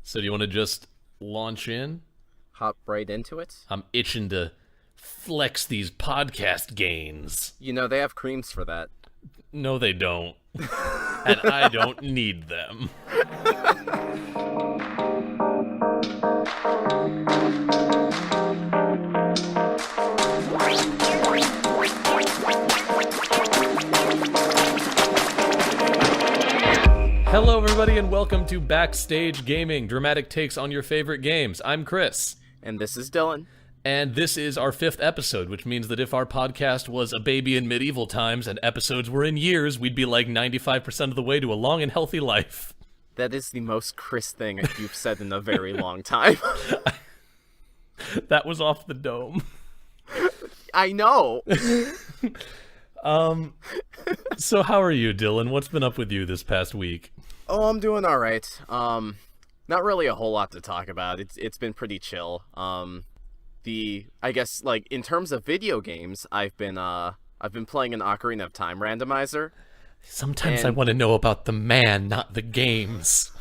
So do you want to just launch in? Hop right into it. I'm itching to flex these podcast gains. You know, they have creams for that. No, they don't. And I don't need them. Hello, everybody, and welcome to Backstage Gaming, dramatic takes on your favorite games. I'm Chris. And this is Dylan. And this is our 5th episode, which means that if our podcast was a baby in medieval times and episodes were in years, we'd be like 95% of the way to a long and healthy life. That is the most Chris thing you've said in a very long time. That was off the dome. I know. So how are you, Dylan? What's been up with you this past week? Oh, I'm doing all right. Not really a whole lot to talk about. It's been pretty chill. I guess like in terms of video games, I've been playing an Ocarina of Time randomizer. Sometimes I want to know about the man, not the games.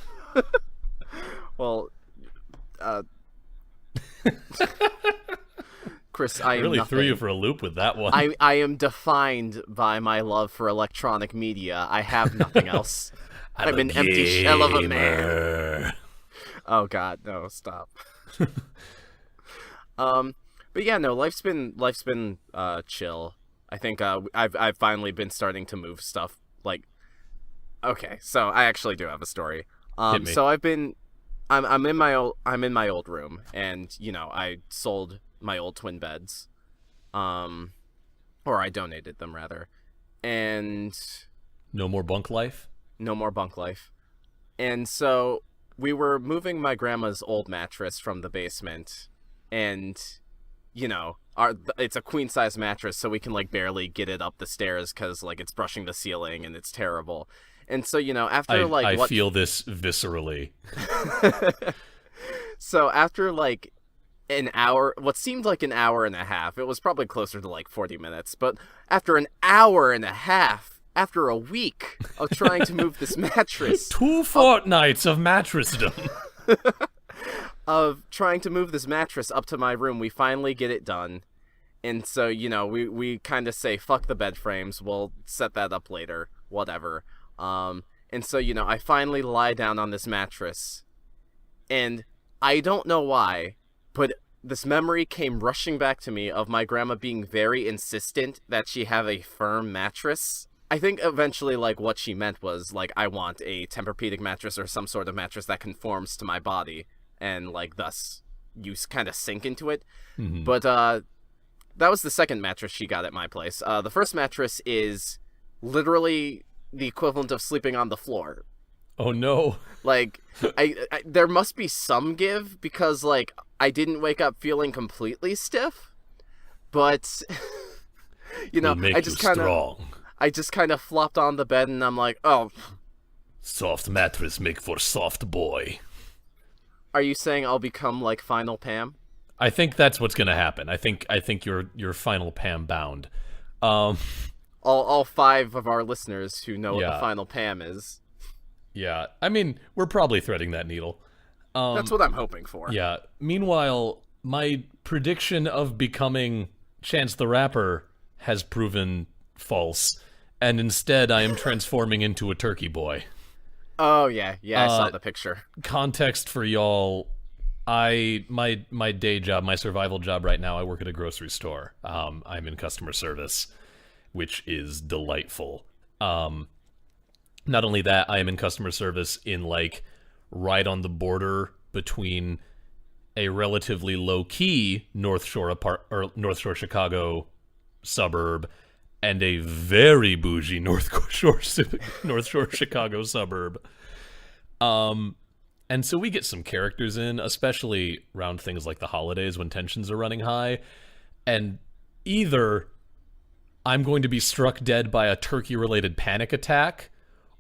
Well, Chris, I really nothing. Threw you for a loop with that one. I am defined by my love for electronic media. I have nothing else. I'm an empty shell of a man. Oh God, no! Stop. But yeah, no. Life's been chill. I think I've finally been starting to move stuff. Like, okay, so I actually do have a story. So I'm in my old room, and you know I sold my old twin beds, or I donated them rather, and no more bunk life. No more bunk life. And so we were moving my grandma's old mattress from the basement, and you know, it's a queen size mattress, so we can like barely get it up the stairs because like it's brushing the ceiling and it's terrible. And so, you know, after I feel this viscerally. So after like an hour, what seemed like an hour and a half, it was probably closer to like 40 minutes, but after an hour and a half, after a week of trying to move this mattress. 2 fortnights of mattressdom. Of trying to move this mattress up to my room, we finally get it done. And so, you know, we kind of say, fuck the bed frames, we'll set that up later, whatever. And so, you know, I finally lie down on this mattress. And I don't know why, but this memory came rushing back to me of my grandma being very insistent that she have a firm mattress. I think eventually, like, what she meant was, like, I want a Tempur-Pedic mattress or some sort of mattress that conforms to my body, and, like, thus, you kind of sink into it. Mm-hmm. But, that was the second mattress she got at my place. The first mattress is literally the equivalent of sleeping on the floor. Oh, no. Like, I there must be some give, because, like, I didn't wake up feeling completely stiff, but, you know, I just kind of flopped on the bed, and I'm like, oh. Soft mattress make for soft boy. Are you saying I'll become like Final Pam? I think that's what's gonna happen. I think you're Final Pam bound. All 5 of our listeners who know what the Final Pam is. Yeah, I mean, we're probably threading that needle. That's what I'm hoping for. Yeah. Meanwhile, my prediction of becoming Chance the Rapper has proven false. And instead, I am transforming into a turkey boy. Oh, yeah. Yeah, I saw the picture. Context for y'all, my day job, my survival job right now, I work at a grocery store. I'm in customer service, which is delightful. Not only that, I am in customer service in, like, right on the border between a relatively low-key North Shore Chicago suburb and a very bougie North Shore Chicago suburb. And so we get some characters in, especially around things like the holidays when tensions are running high. And either I'm going to be struck dead by a turkey-related panic attack,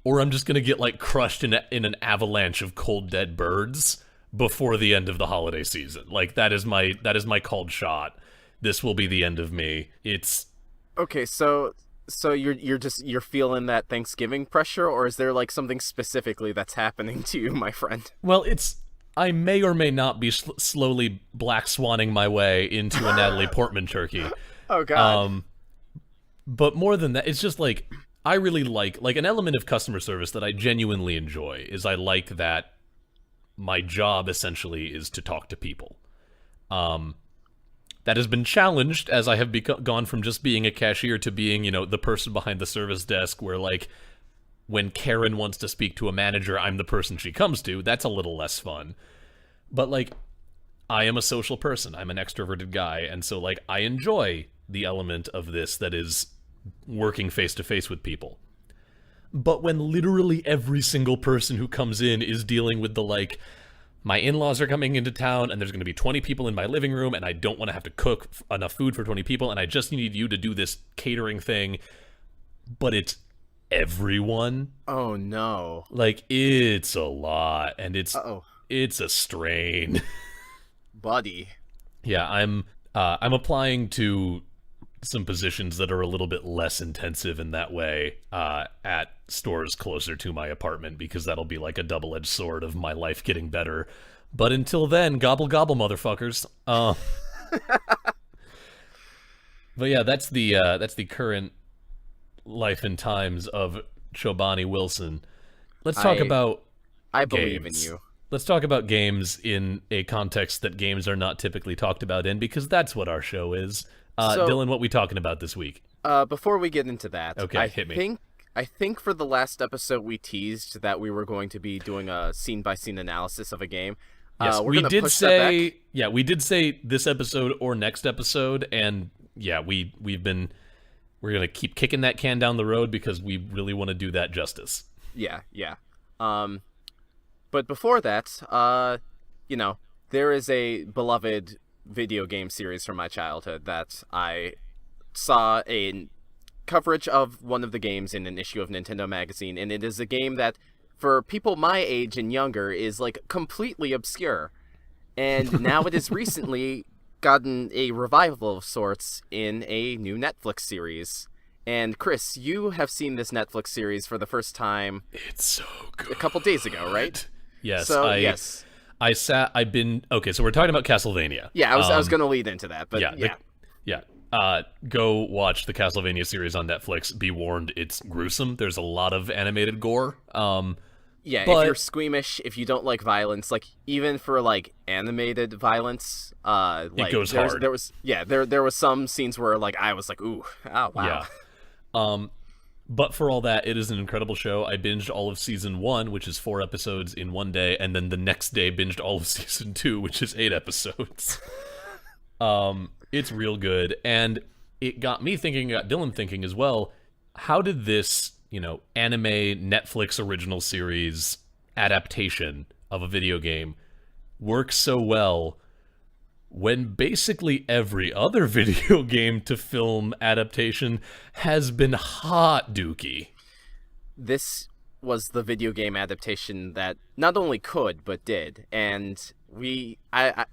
or I'm just going to get like crushed in an avalanche of cold dead birds before the end of the holiday season. Like that is my called shot. This will be the end of me. It's okay. So you're feeling that Thanksgiving pressure, or is there like something specifically that's happening to you, my friend? Well, I may or may not be slowly black swanning my way into a Natalie Portman turkey. Oh God. But more than that, it's just like I really like an element of customer service that I genuinely enjoy is I like that my job essentially is to talk to people. That has been challenged as I have gone from just being a cashier to being, the person behind the service desk where, like, when Karen wants to speak to a manager, I'm the person she comes to. That's a little less fun. But, like, I am a social person. I'm an extroverted guy. And so, like, I enjoy the element of this that is working face-to-face with people. But when literally every single person who comes in is dealing with the, like, my in-laws are coming into town, and there's going to be 20 people in my living room, and I don't want to have to cook enough food for 20 people, and I just need you to do this catering thing, but it's everyone. Oh, no. Like, it's a lot, and it's a strain. Buddy. Yeah, I'm applying to some positions that are a little bit less intensive in that way at stores closer to my apartment, because that'll be like a double-edged sword of my life getting better. But until then, gobble gobble, motherfuckers. But yeah, that's the current life and times of Chobani Wilson. Let's talk about I games. believe in you. Let's talk about games in a context that games are not typically talked about in, because that's what our show is. Dylan, what we talking about this week? Before we get into that, okay, hit me. I think for the last episode we teased that we were going to be doing a scene-by-scene analysis of a game. Yes, we did say. Yeah, we did say this episode or next episode, and yeah, we're gonna keep kicking that can down the road because we really want to do that justice. Yeah. But before that, there is a beloved video game series from my childhood that I saw a coverage of one of the games in an issue of Nintendo Magazine, and it is a game that, for people my age and younger, is, like, completely obscure. And now it has recently gotten a revival of sorts in a new Netflix series. And Chris, you have seen this Netflix series for the first time. It's so good. A couple days ago, right? Yes. So, yes. Okay, so we're talking about Castlevania. Yeah, I was going to lead into that, but yeah. Go watch the Castlevania series on Netflix. Be warned, it's gruesome. There's a lot of animated gore. If you're squeamish, if you don't like violence, like, even for, like, animated violence, it goes hard. There was some scenes where, like, I was like, ooh, oh, wow. Yeah. But for all that, it is an incredible show. I binged all of season 1, which is 4 episodes in one day, and then the next day binged all of season 2, which is 8 episodes. It's real good, and it got me thinking, got Dylan thinking as well, how did this, anime Netflix original series adaptation of a video game work so well when basically every other video game to film adaptation has been hot dookie? This was the video game adaptation that not only could, but did, and I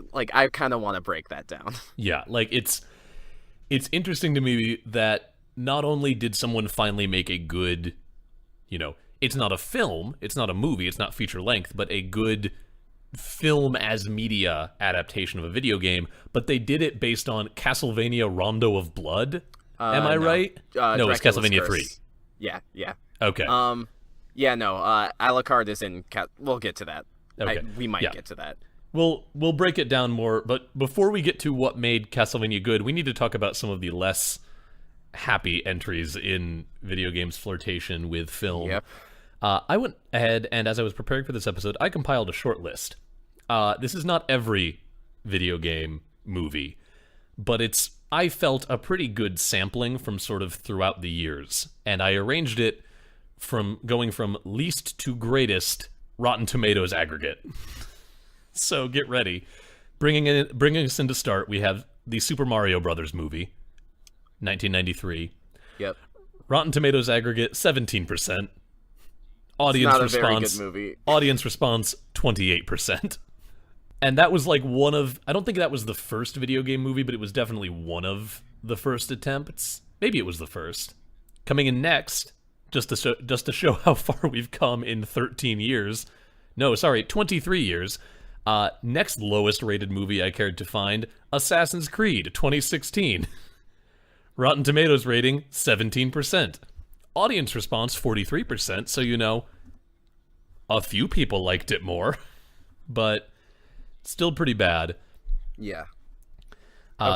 kind of want to break that down. Yeah, like, it's interesting to me that not only did someone finally make a good, it's not a film, it's not a movie, it's not feature length, but a good film as media adaptation of a video game, but they did it based on Castlevania Rondo of Blood. Am I right? No, it's Castlevania 3. Yeah. Okay. Alucard is in we'll get to that. Okay. We might get to that. We'll break it down more, but before we get to what made Castlevania good, we need to talk about some of the less happy entries in video games flirtation with film. Yep. I went ahead, and as I was preparing for this episode, I compiled a short list. This is not every video game movie, but it's, I felt, a pretty good sampling from sort of throughout the years, and I arranged it from going from least to greatest Rotten Tomatoes aggregate. So get ready. Bringing us in to start, we have the Super Mario Brothers movie, 1993. Yep. Rotten Tomatoes aggregate 17%. Audience it's not response. A very good movie. Audience response 28%. And that was like one of, I don't think that was the first video game movie, but it was definitely one of the first attempts. Maybe it was the first. Coming in next, just to show how far we've come in 13 years. No, sorry, 23 years. Next lowest rated movie I cared to find, Assassin's Creed 2016. Rotten Tomatoes rating 17%. Audience response 43%, so a few people liked it more, but still pretty bad. Yeah.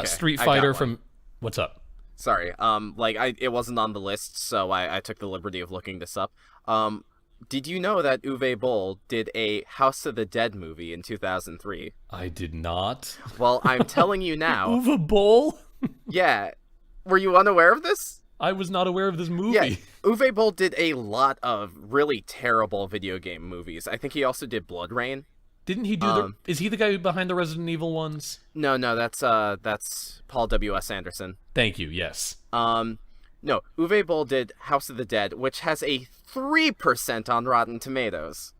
Street Fighter from... What's up? Sorry. It wasn't on the list, so I took the liberty of looking this up. Did you know that Uwe Boll did a House of the Dead movie in 2003? I did not. Well, I'm telling you now. Uwe Boll? Yeah. Were you unaware of this? I was not aware of this movie. Yeah, Uwe Boll did a lot of really terrible video game movies. I think he also did Blood Rain. Didn't he do Is he the guy behind the Resident Evil ones? No, that's Paul W.S. Anderson. Thank you, yes. No, Uwe Boll did House of the Dead, which has a 3% on Rotten Tomatoes.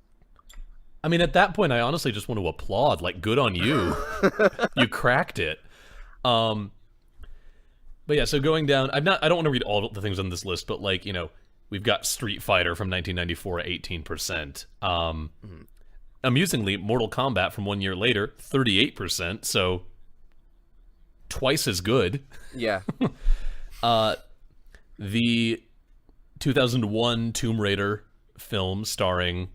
I mean, at that point, I honestly just want to applaud. Like, good on you. You cracked it. But yeah, so going down, I don't want to read all the things on this list, but we've got Street Fighter from 1994 at 18%. Amusingly, Mortal Kombat from 1 year later, 38%, so twice as good. Yeah. The 2001 Tomb Raider film starring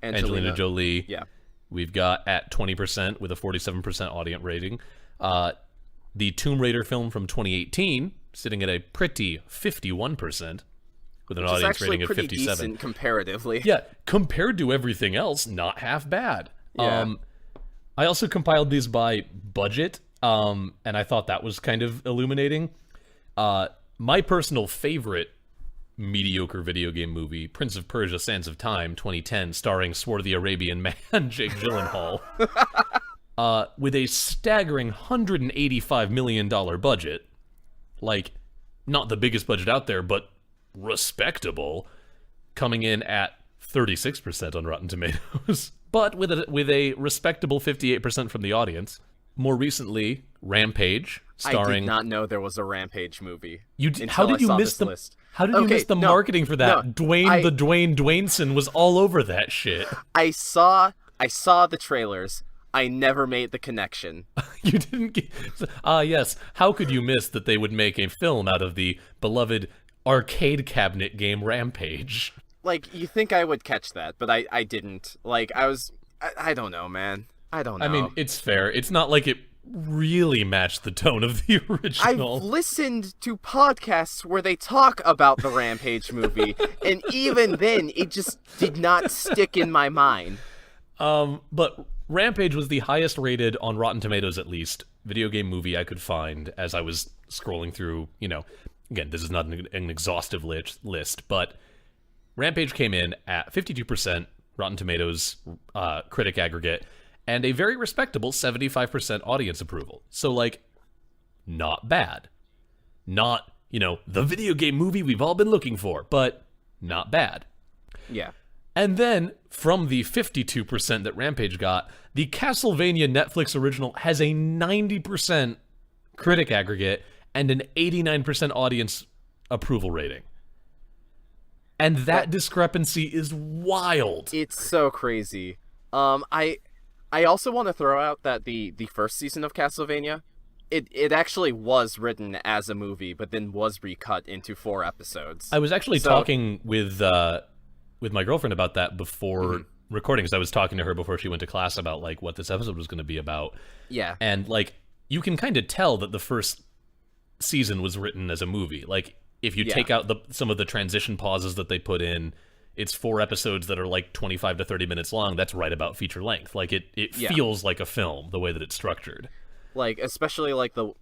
Angelina Jolie. Yeah. We've got at 20% with a 47% audience rating. The Tomb Raider film from 2018 sitting at a pretty 51%. With an audience rating of 57. Which is actually pretty decent comparatively. Yeah, compared to everything else, not half bad. Yeah. I also compiled these by budget, and I thought that was kind of illuminating. My personal favorite mediocre video game movie, Prince of Persia: Sands of Time, 2010, starring Swarthy Arabian man Jake Gyllenhaal, with a staggering $185 million budget. Like, not the biggest budget out there, but respectable, coming in at 36% on Rotten Tomatoes, but with a respectable 58% from the audience. More recently, Rampage, starring... I did not know there was a Rampage movie. How did you miss the marketing for that? No, Dwayne Dwayneson was all over that shit. I saw the trailers. I never made the connection. You didn't get... yes. How could you miss that they would make a film out of the beloved arcade cabinet game Rampage? Like, you think I would catch that, but I didn't. Like, I don't know, man. I don't know. I mean, it's fair. It's not like it really matched the tone of the original. I've listened to podcasts where they talk about the Rampage movie, and even then, it just did not stick in my mind. But Rampage was the highest rated, on Rotten Tomatoes at least, video game movie I could find as I was scrolling through, again, this is not an exhaustive list, but Rampage came in at 52% Rotten Tomatoes critic aggregate, and a very respectable 75% audience approval. So, not bad. Not, the video game movie we've all been looking for, but not bad. Yeah. And then, from the 52% that Rampage got, the Castlevania Netflix original has a 90% critic aggregate and an 89% audience approval rating. And that discrepancy is wild. It's so crazy. I also want to throw out that the first season of Castlevania, it actually was written as a movie, but then was recut into 4 episodes. I was actually talking with my girlfriend about that before recording, because I was talking to her before she went to class about what this episode was going to be about. Yeah. And you can kind of tell that the first season was written as a movie. If you take out some of the transition pauses that they put in, it's 4 episodes that are 25 to 30 minutes long. That's right about feature length. It feels like a film the way that it's structured. Especially the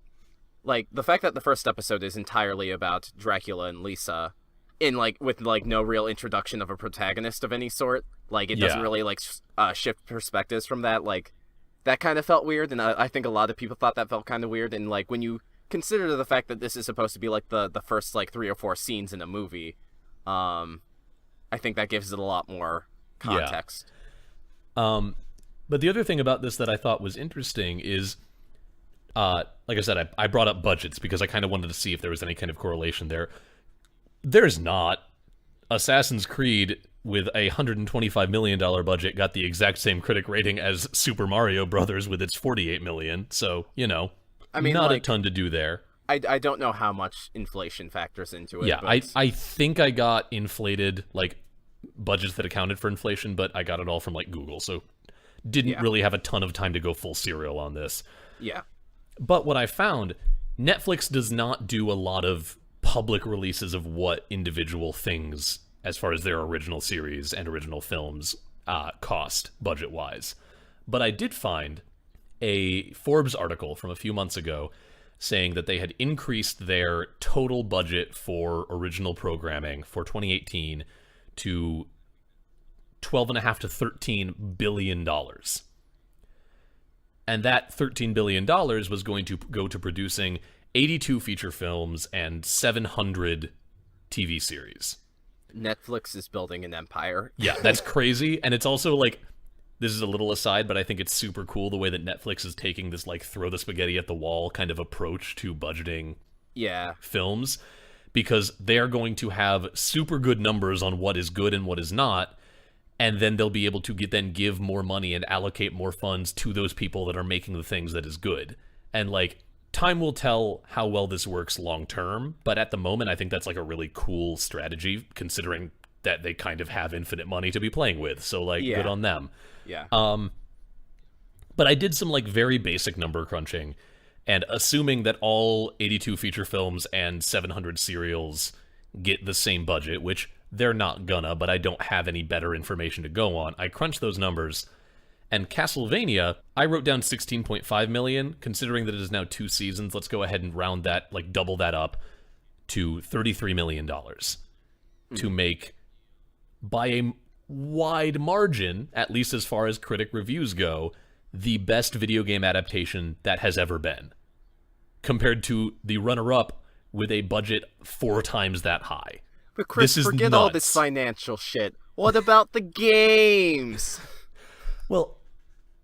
fact that the first episode is entirely about Dracula and Lisa, with no real introduction of a protagonist of any sort. It doesn't really shift perspectives from that. That kind of felt weird, and I think a lot of people thought that felt kind of weird. And when you consider the fact that this is supposed to be the first 3 or 4 scenes in a movie, I think that gives it a lot more context. Yeah. But the other thing about this that I thought was interesting is, like I said, I brought up budgets because I kind of wanted to see if there was any kind of correlation there. There's not. Assassin's Creed with a $125 million budget got the exact same critic rating as Super Mario Brothers with its $48 million. So, I mean, not like, a ton to do there. I don't know how much inflation factors into it. Yeah, but... I think I got inflated, like, budgets that accounted for inflation, but I got it all from, like, Google, so didn't really have a ton of time to go full serial on this. Yeah. But what I found, Netflix does not do a lot of public releases of what individual things, as far as their original series and original films, cost, budget-wise. But I did find a Forbes article from a few months ago saying that they had increased their total budget for original programming for 2018 to $12.5 to $13 billion. And that $13 billion was going to go to producing 82 feature films and 700 TV series. Netflix is building an empire. Yeah, that's crazy. And it's also like, this is a little aside, but I think it's super cool the way that Netflix is taking this like throw the spaghetti at the wall kind of approach to budgeting films, because they are going to have super good numbers on what is good and what is not, and then they'll be able to give more money and allocate more funds to those people that are making the things that is good. And like, time will tell how well this works long term, but at the moment I think that's like a really cool strategy, considering that they kind of have infinite money to be playing with. So like, good on them. Yeah. But I did some like very basic number crunching, and assuming that all 82 feature films and 700 serials get the same budget, which they're not gonna, but I don't have any better information to go on, I crunched those numbers, and Castlevania, I wrote down 16.5 million, considering that it is now 2 seasons. Let's go ahead and round that, like double that up to $33 million to make, by a wide margin, at least as far as critic reviews go, the best video game adaptation that has ever been, compared to the runner-up with a budget 4 times that high. But Chris, this is forget nuts. all this financial shit. What about the games? Well,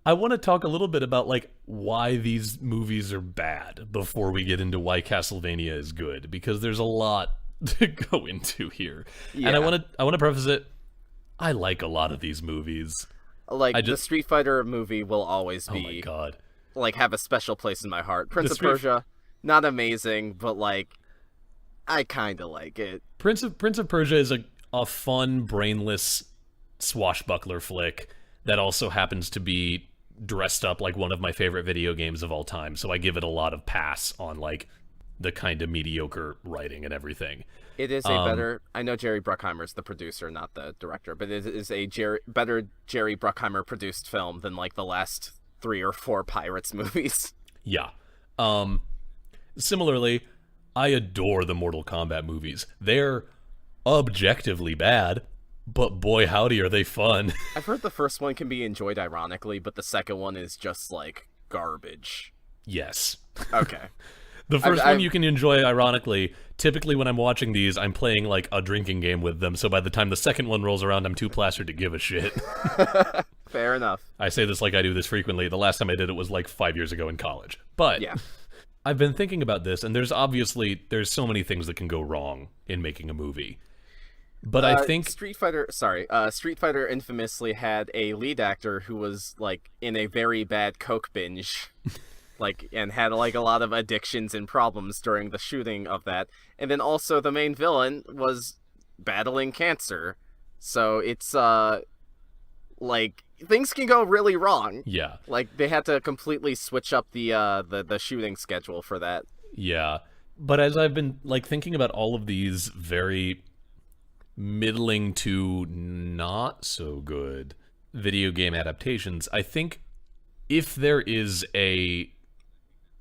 I want to talk a little bit about like why these movies are bad before we get into why Castlevania is good, because there's a lot to go into here. Yeah. And I want to preface it, I like a lot of these movies. Like, the Street Fighter movie will always be, oh my God, like, have a special place in my heart. Prince of Persia, not amazing, but like, I kind of like it. Prince of Persia is a fun, brainless swashbuckler flick that also happens to be dressed up like one of my favorite video games of all time, so I give it a lot of pass on like the kind of mediocre writing and everything. It is a better, I know Jerry Bruckheimer's the producer, not the director, but it is a better Jerry Bruckheimer produced film than like the last 3 or 4 Pirates movies. Yeah. Similarly, I adore the Mortal Kombat movies. They're objectively bad, but boy howdy are they fun. I've heard the first one can be enjoyed ironically, but the second one is just like garbage. Yes. Okay. The first one you can enjoy ironically. Typically when I'm watching these, I'm playing like a drinking game with them, so by the time the second one rolls around, I'm too plastered to give a shit. Fair enough. I say this like I do this frequently. The last time I did it was like 5 years ago in college. But yeah. I've been thinking about this, and there's so many things that can go wrong in making a movie. But I think Street Fighter infamously had a lead actor who was like in a very bad coke binge, like, and had like a lot of addictions and problems during the shooting of that. And then also the main villain was battling cancer. So it's like, things can go really wrong. Yeah. Like, they had to completely switch up the shooting schedule for that. Yeah. But as I've been like thinking about all of these very middling to not so good video game adaptations, I think if there is a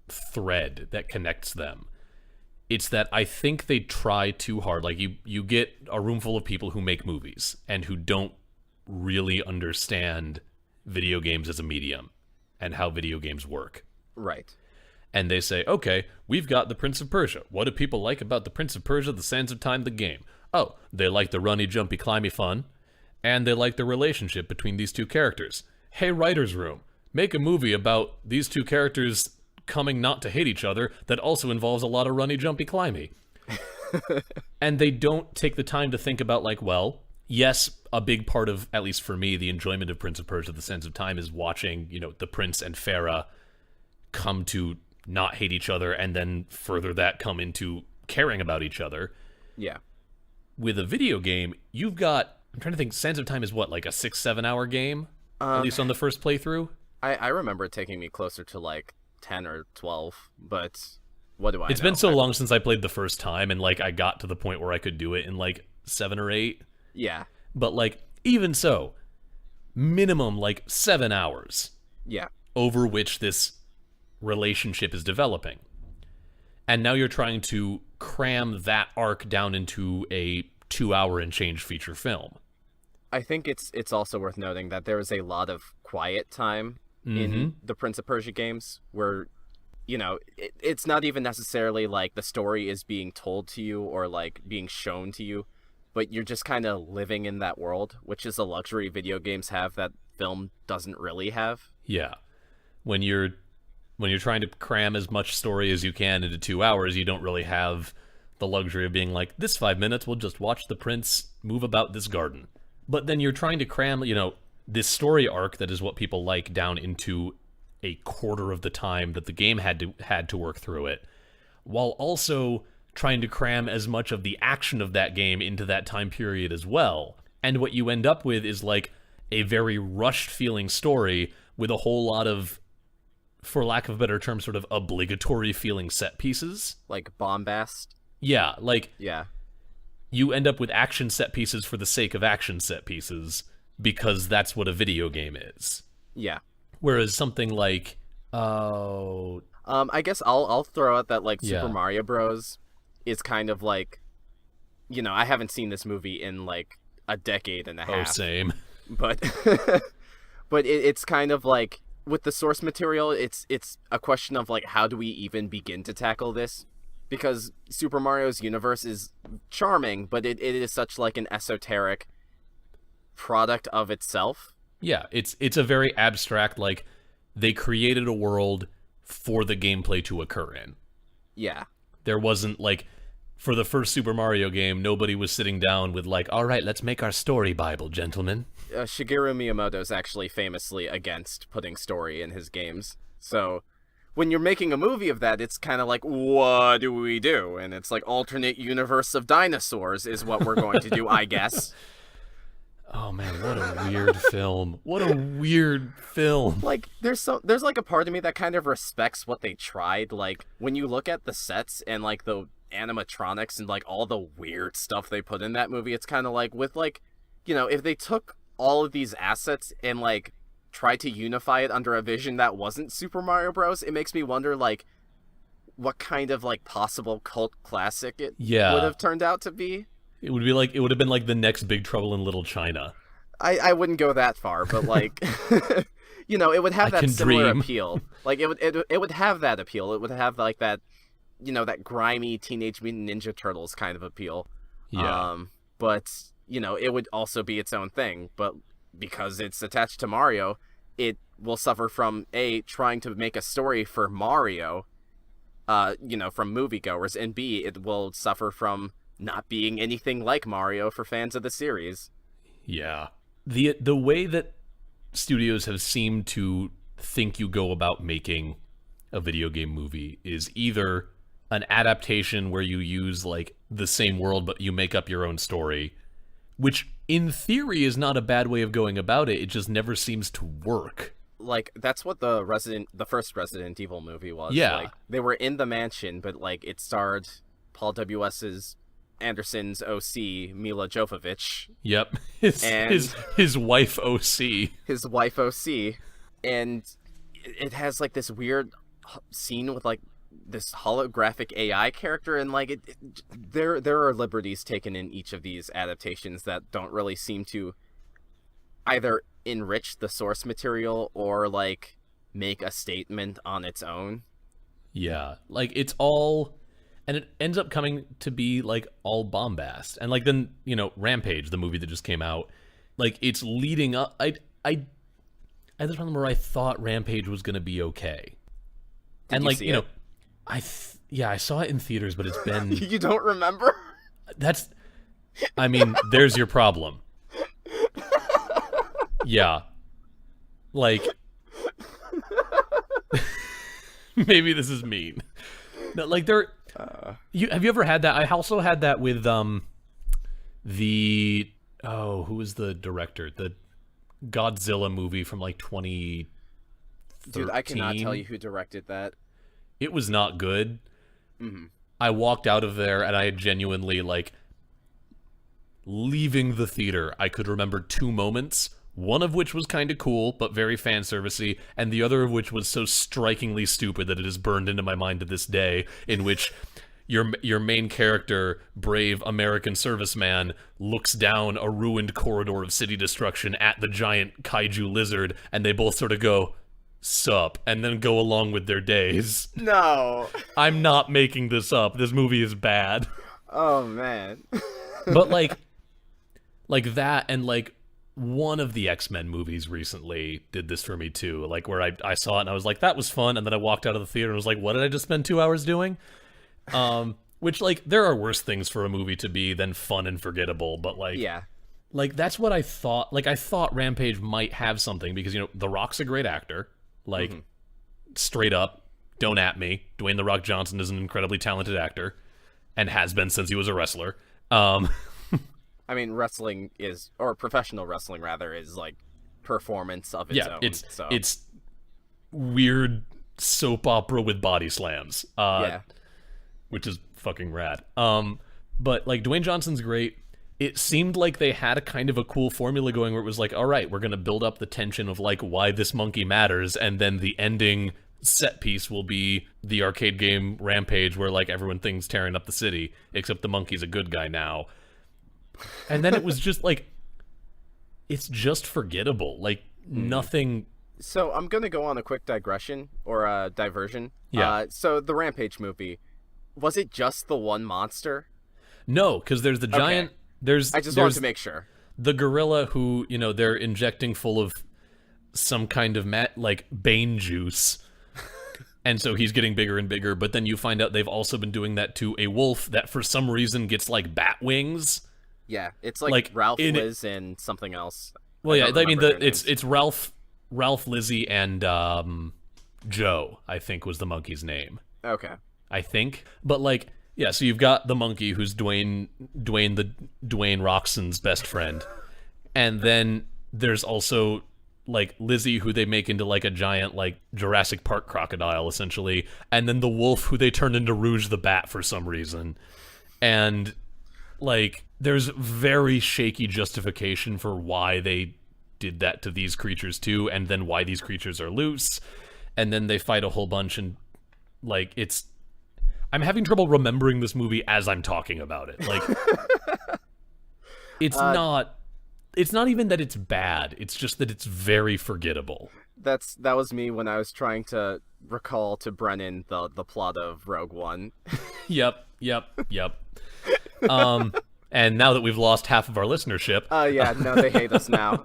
thread that connects them, it's that I think they try too hard. Like, you get a room full of people who make movies and who don't really understand video games as a medium and how video games work. Right. And they say, okay, we've got the Prince of Persia. What do people like about the Prince of Persia, the Sands of Time, the game? Oh, they like the runny, jumpy, climby fun, and they like the relationship between these two characters. Hey, writer's room, make a movie about these two characters coming not to hate each other that also involves a lot of runny, jumpy, climby. And they don't take the time to think about, like, well, yes, a big part of, at least for me, the enjoyment of Prince of Persia: The Sands of Time is watching, the prince and Farah come to not hate each other, and then further that come into caring about each other. Yeah. With a video game, you've got, I'm trying to think, Sands of Time is what, like a 6-7 hour game? At least on the first playthrough? I remember it taking me closer to like 10 or 12, but what do I It's know? been so long since I played the first time, and like I got to the point where I could do it in like 7 or 8. Yeah. But like, even so, minimum like 7 hours. Yeah. Over which this relationship is developing. And now you're trying to cram that arc down into a 2-hour and change feature film. I think it's also worth noting that there is a lot of quiet time in the Prince of Persia games where, it's not even necessarily like the story is being told to you or like being shown to you, but you're just kind of living in that world, which is a luxury video games have that film doesn't really have. Yeah. When you're trying to cram as much story as you can into 2 hours, you don't really have the luxury of being like, this 5 minutes, we'll just watch the prince move about this garden. But then you're trying to cram, this story arc that is what people like down into a quarter of the time that the game had to work through it, while also trying to cram as much of the action of that game into that time period as well. And what you end up with is like a very rushed feeling story with a whole lot of, for lack of a better term, sort of obligatory feeling set pieces. Like bombast? Yeah, like... Yeah. You end up with action set pieces for the sake of action set pieces, because that's what a video game is. Yeah. Whereas something like... I guess I'll throw out that, like, Super Mario Bros. Is kind of like... I haven't seen this movie in, like, a decade and a half. Oh, same. But... but it's kind of like... With the source material, it's a question of, like, how do we even begin to tackle this? Because Super Mario's universe is charming, but it is such, like, an esoteric product of itself. Yeah, it's a very abstract, like, they created a world for the gameplay to occur in. Yeah. There wasn't, like, for the first Super Mario game, nobody was sitting down with, like, all right, let's make our story Bible, gentlemen. Shigeru Miyamoto's actually famously against putting story in his games. So when you're making a movie of that, it's kind of like, what do we do? And it's like alternate universe of dinosaurs is what we're going to do, I guess. Oh man, what a weird film. What a weird film. Like, there's like a part of me that kind of respects what they tried. Like, when you look at the sets and like the animatronics and like all the weird stuff they put in that movie, it's kind of like with like, if they took all of these assets and like tried to unify it under a vision that wasn't Super Mario Bros., it makes me wonder like what kind of like possible cult classic it would have turned out to be. It would have been like the next Big Trouble in Little China. I wouldn't go that far, but like it would have that similar appeal. Like it would have that appeal. It would have like that that grimy Teenage Mutant Ninja Turtles kind of appeal. Yeah. But it would also be its own thing, but because it's attached to Mario, it will suffer from trying to make a story for Mario, from moviegoers, and B, it will suffer from not being anything like Mario for fans of the series. Yeah. The way that studios have seemed to think you go about making a video game movie is either an adaptation where you use like the same world but you make up your own story, which in theory is not a bad way of going about it. It just never seems to work. Like, that's what the first Resident Evil movie was. Yeah. Like, they were in the mansion, but like it starred Paul W.S. Anderson's OC, Mila Jovovich. Yep. His wife OC. His wife OC. And it has like this weird scene with like this holographic AI character, and like there are liberties taken in each of these adaptations that don't really seem to either enrich the source material or like make a statement on its own. Yeah, like it's all, and it ends up coming to be like all bombast. And like then Rampage, the movie that just came out, like it's leading up. I had this problem where I thought Rampage was gonna be okay. Did and like see it? I saw it in theaters, but it's been... You don't remember? That's, I mean, there's your problem. Yeah. Like, maybe this is mean. No, like have you ever had that? I also had that with the who was the director? The Godzilla movie from like 2013. Dude, I cannot tell you who directed that. It was not good. Mm-hmm. I walked out of there and I genuinely, like, leaving the theater, I could remember two moments, one of which was kind of cool but very fan servicey, and the other of which was so strikingly stupid that it is burned into my mind to this day, in which your main character, brave American serviceman, looks down a ruined corridor of city destruction at the giant kaiju lizard, and they both sort of go, "Sup," and then go along with their days. No. I'm not making this up. This movie is bad. Oh, man. But, like that, and, like, one of the X-Men movies recently did this for me, too. Like, where I saw it, and I was like, that was fun, and then I walked out of the theater and was like, what did I just spend 2 hours doing? Which, like, there are worse things for a movie to be than fun and forgettable, but, like... Yeah. Like, that's what I thought. Like, I thought Rampage might have something, because, you know, The Rock's a great actor. Like, straight up, don't at me. Dwayne The Rock Johnson is an incredibly talented actor, and has been since he was a wrestler. I mean, wrestling is, or professional wrestling rather, is like performance of its own. It's weird soap opera with body slams. Which is fucking rad. But like Dwayne Johnson's great. It seemed like they had a kind of a cool formula going where it was like, all right, we're gonna build up the tension of like why this monkey matters, and then the ending set piece will be the arcade game Rampage where like everyone thinks tearing up the city, except the monkey's a good guy now. And then it was just like, it's just forgettable. Like, nothing. So I'm going to go on a quick digression or a diversion. Yeah. So the Rampage movie, was it just the one monster? No, because there's the giant. Okay. I just wanted to make sure. The gorilla who, you know, they're injecting full of some kind of like Bane juice. And so he's getting bigger and bigger. But then you find out they've also been doing that to a wolf that for some reason gets like bat wings. Yeah, it's like Ralph, Liz, and something else. Well, yeah, I mean, it's Ralph, Lizzie, and Joe, I think was the monkey's name. Okay. I think. But, like, yeah, so you've got the monkey who's Dwayne Roxon's best friend. And then there's also, like, Lizzie, who they make into, like, a giant, like, Jurassic Park crocodile, essentially. And then the wolf, who they turned into Rouge the Bat for some reason. And... like, there's very shaky justification for why they did that to these creatures, too, and then why these creatures are loose, and then they fight a whole bunch, and, like, it's... I'm having trouble remembering this movie as I'm talking about it. Like, it's not even that it's bad, it's just that it's very forgettable. That was me when I was trying to recall to Brennan the plot of Rogue One. Yep. And now that we've lost half of our listenership... yeah, no, they hate us now.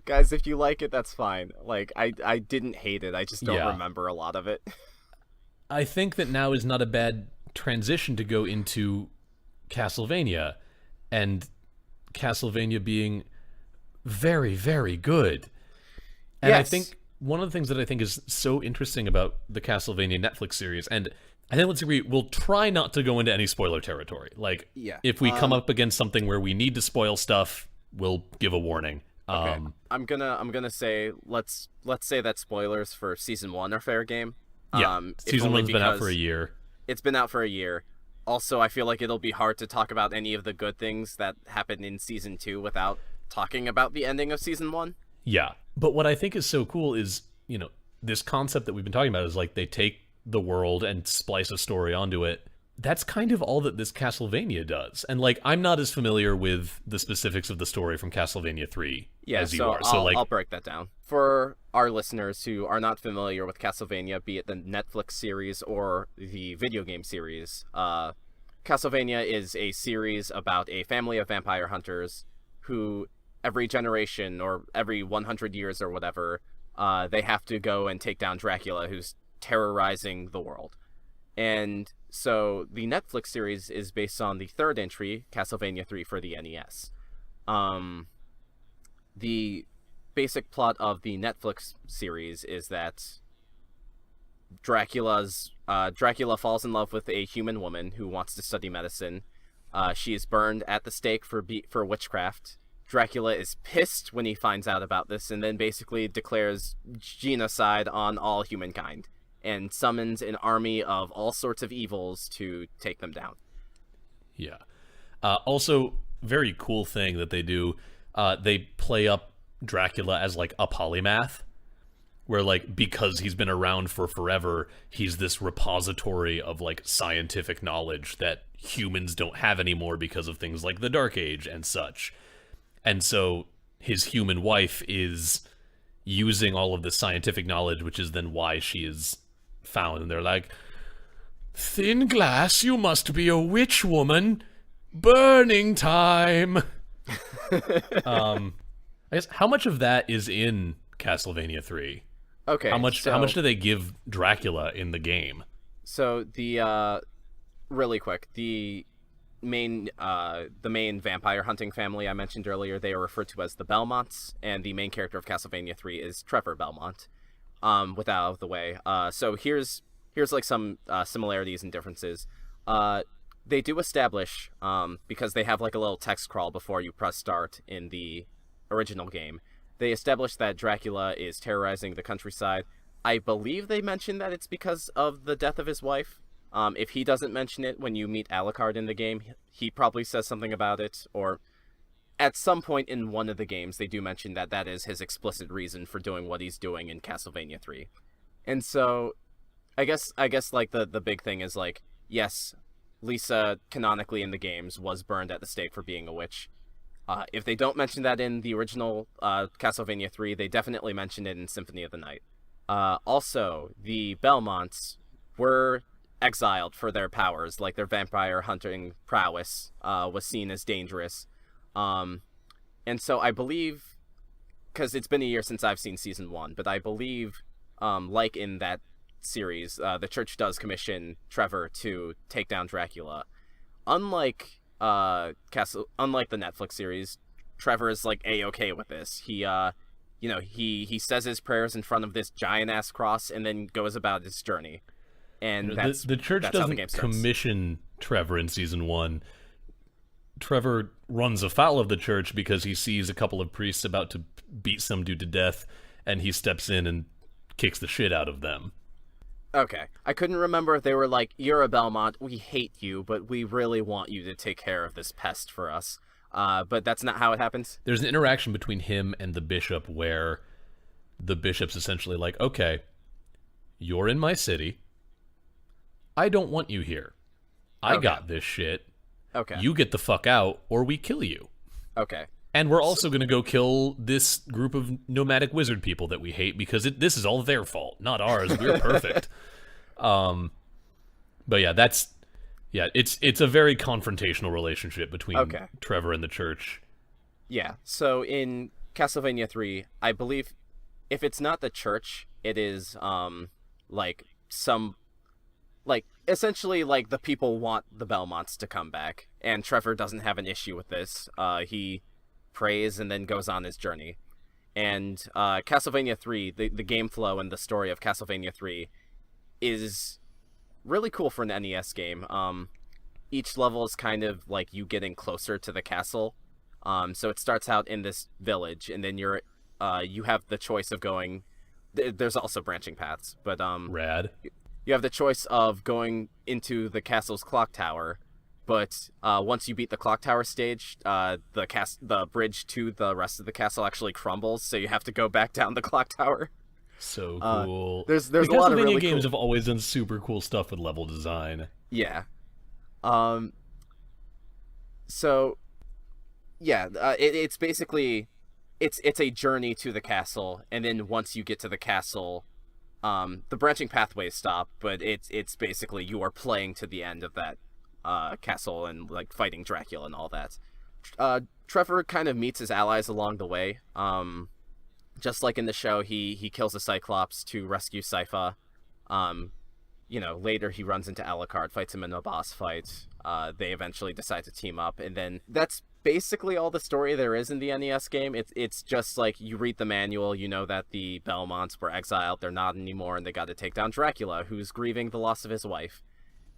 Guys, if you like it, that's fine. Like, I didn't hate it, I just don't remember a lot of it. I think that now is not a bad transition to go into Castlevania, and Castlevania being very, very good. And I think one of the things that I think is so interesting about the Castlevania Netflix series, and I think let's agree, we'll try not to go into any spoiler territory. Like, if we come up against something where we need to spoil stuff, we'll give a warning. Okay. I'm gonna say let's say that spoilers for season 1 are fair game. Yeah, season 1's been out for a year. It's been out for a year. Also, I feel like it'll be hard to talk about any of the good things that happened in season 2 without talking about the ending of season 1. Yeah, but what I think is so cool is, you know, this concept that we've been talking about is like they take the world and splice a story onto it. That's kind of all that this Castlevania does. And like, I'm not as familiar with the specifics of the story from Castlevania 3 as you are. So I'll break that down. For our listeners who are not familiar with Castlevania, be it the Netflix series or the video game series, Castlevania is a series about a family of vampire hunters who every generation or every 100 years or whatever, they have to go and take down Dracula, who's terrorizing the world. And so the Netflix series is based on the third entry, Castlevania 3 for the NES. The basic plot of the Netflix series is that Dracula falls in love with a human woman who wants to study medicine. She is burned at the stake for witchcraft. Dracula is pissed when he finds out about this, and then basically declares genocide on all humankind and summons an army of all sorts of evils to take them down. Yeah. Also, very cool thing that they do. They play up Dracula as like a polymath, where like because he's been around for forever, he's this repository of like scientific knowledge that humans don't have anymore because of things like the Dark Age and such. And so his human wife is using all of this scientific knowledge, which is then why she is found. And they're like, "Thin glass, you must be a witch woman. Burning time." I guess how much of that is in Castlevania 3? Okay. How much do they give Dracula in the game? So the really quick, the main vampire hunting family I mentioned earlier, they are referred to as the Belmonts, and the main character of Castlevania 3 is Trevor Belmont. With that out of the way. So here's like some similarities and differences. They do establish, because they have like a little text crawl before you press start in the original game, they establish that Dracula is terrorizing the countryside. I believe they mention that it's because of the death of his wife. If he doesn't mention it when you meet Alucard in the game, he probably says something about it, or at some point in one of the games, they do mention that that is his explicit reason for doing what he's doing in Castlevania 3. And so, I guess like the big thing is like, yes, Lisa canonically in the games was burned at the stake for being a witch. If they don't mention that in the original Castlevania 3, they definitely mention it in Symphony of the Night. Also, the Belmonts were exiled for their powers, like their vampire hunting prowess was seen as dangerous. And so I believe, because it's been a year since I've seen season 1, but I believe, like in that series, the church does commission Trevor to take down Dracula. Unlike the Netflix series, Trevor is like A-okay with this. He says his prayers in front of this giant ass cross and then goes about his journey. And the church doesn't commission Trevor in season 1. Trevor runs afoul of the church because he sees a couple of priests about to beat some dude to death, and he steps in and kicks the shit out of them. Okay. I couldn't remember if they were like, "You're a Belmont, we hate you, but we really want you to take care of this pest for us." But that's not how it happens? There's an interaction between him and the bishop where the bishop's essentially like, "Okay, you're in my city. I don't want you here. I got this shit. Okay. You get the fuck out, or we kill you." Okay. And we're also going to go kill this group of nomadic wizard people that we hate because this is all their fault, not ours. We're perfect. But yeah, it's a very confrontational relationship between Trevor and the church. Yeah. So in Castlevania 3, I believe if it's not the church, it is essentially like the people want the Belmonts to come back, and Trevor doesn't have an issue with this. He prays and then goes on his journey. And Castlevania 3, the game flow and the story of Castlevania 3 is really cool for an NES game. Each level is kind of like you getting closer to the castle. So it starts out in this village, and then you have the choice of going. There's also branching paths, but Rad. You have the choice of going into the castle's clock tower, but once you beat the clock tower stage, the bridge to the rest of the castle actually crumbles, so you have to go back down the clock tower. So cool. There's a lot of really games cool... have always done super cool stuff with level design. Yeah. So yeah, it's basically it's a journey to the castle, and then once you get to the castle, the branching pathways stop, but it's basically you are playing to the end of that castle and like fighting Dracula and all that. Trevor kind of meets his allies along the way. Just like in the show, he kills a Cyclops to rescue Sypha. later he runs into Alucard, fights him in a boss fight. They eventually decide to team up, and then that's basically all the story there is in the NES game. It's just like you read the manual, you know that the Belmonts were exiled, they're not anymore, and they got to take down Dracula, who's grieving the loss of his wife.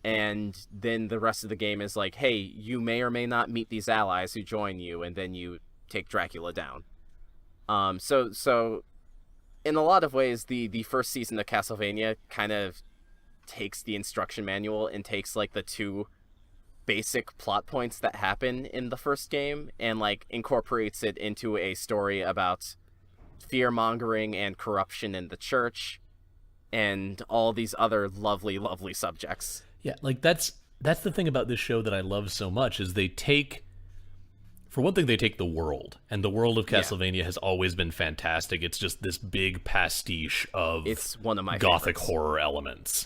And then the rest of the game is like, hey, you may or may not meet these allies who join you, and then you take Dracula down. So in a lot of ways, the first season of Castlevania kind of takes the instruction manual and takes like the two basic plot points that happen in the first game and like incorporates it into a story about fear-mongering and corruption in the church and all these other lovely, lovely subjects. Yeah, like that's the thing about this show that I love so much is for one thing, they take the world, and the world of Castlevania has always been fantastic. It's just this big pastiche of it's one of my gothic favorites. horror elements.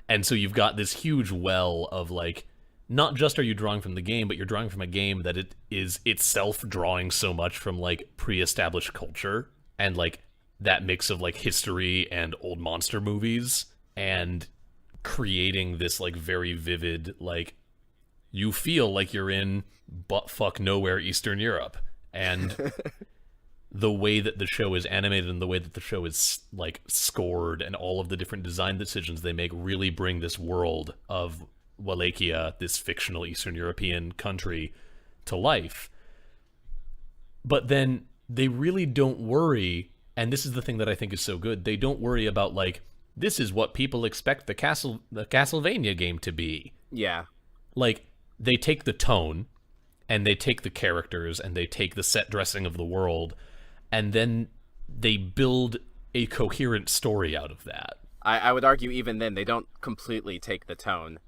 And so you've got this huge well of, like, not just are you drawing from the game, but you're drawing from a game that it is itself drawing so much from, like, pre-established culture, and, like, that mix of, like, history and old monster movies, and creating this, like, very vivid, like, you feel like you're in buttfuck nowhere Eastern Europe. And the way that the show is animated and the way that the show is, like, scored and all of the different design decisions they make really bring this world of Wallachia, this fictional Eastern European country, to life. But then they really don't worry, and this is the thing that I think is so good, they don't worry about, like, this is what people expect the Castlevania game to be. Yeah. Like, they take the tone, and they take the characters, and they take the set dressing of the world, and then they build a coherent story out of that. I would argue even then they don't completely take the tone.